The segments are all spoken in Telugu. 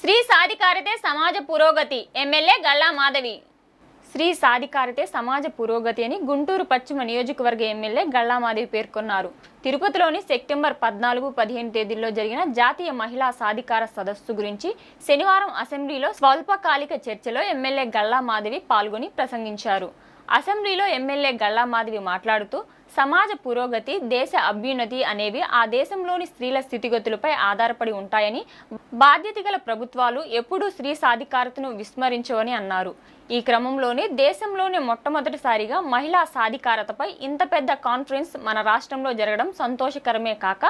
శ్రీ సాధికారతే సమాజ పురోగతి ఎమ్మెల్యే గల్లా మాధవి. శ్రీ సాధికారతే సమాజ పురోగతి అని గుంటూరు పశ్చిమ నియోజకవర్గ ఎమ్మెల్యే గల్లా మాధవి పేర్కొన్నారు. తిరుపతిలోని సెప్టెంబర్ 14-15 తేదీల్లో జరిగిన జాతీయ మహిళా సాధికార సదస్సు గురించి శనివారం అసెంబ్లీలో స్వల్పకాలిక చర్చలో ఎమ్మెల్యే గల్లా మాధవి పాల్గొని ప్రసంగించారు. అసెంబ్లీలో ఎమ్మెల్యే గల్లా మాధవి మాట్లాడుతూ సమాజ పురోగతి, దేశ అభ్యున్నతి అనేవి ఆ దేశంలోని స్త్రీల స్థితిగతులపై ఆధారపడి ఉంటాయని, బాధ్యత గల ప్రభుత్వాలు ఎప్పుడూ స్త్రీ సాధికారతను విస్మరించవని అన్నారు. ఈ క్రమంలోనే దేశంలోనే మొట్టమొదటిసారిగా మహిళా సాధికారతపై ఇంత పెద్ద కాన్ఫరెన్స్ మన రాష్ట్రంలో జరగడం సంతోషకరమే కాక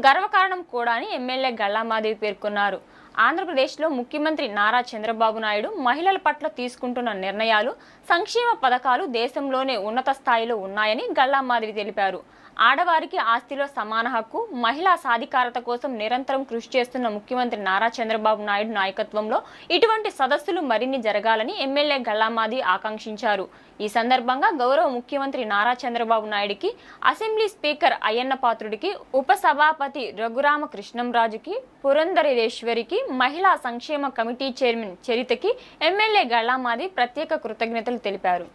గర్వకారణం కూడా అని ఎమ్మెల్యే గల్లా మాధవి పేర్కొన్నారు. ఆంధ్రప్రదేశ్లో ముఖ్యమంత్రి నారా చంద్రబాబు నాయుడు మహిళల పట్ల తీసుకుంటున్న నిర్ణయాలు, సంక్షేమ పథకాలు దేశంలోనే ఉన్నత స్థాయిలో ఉన్నాయని గల్లా మాధవి తెలిపారు. ఆడవారికి ఆస్తిలో సమాన హక్కు, మహిళా సాధికారత కోసం నిరంతరం కృషి చేస్తున్న ముఖ్యమంత్రి నారా చంద్రబాబు నాయుడు నాయకత్వంలో ఇటువంటి సదస్సులు మరిన్ని జరగాలని ఎమ్మెల్యే గల్లా మాధవి ఆకాంక్షించారు. ఈ సందర్భంగా గౌరవ ముఖ్యమంత్రి నారా చంద్రబాబు నాయుడికి, అసెంబ్లీ స్పీకర్ అయ్యన్న పాత్రుడికి, ఉపసభాపతి రఘురామ కృష్ణంరాజుకి, పురంధరేశ్వరికి, మహిళా సంక్షేమ కమిటీ చైర్మన్ చరితకి ఎమ్మెల్యే గల్లా మాధవి ప్రత్యేక కృతజ్ఞతలు తెలిపారు.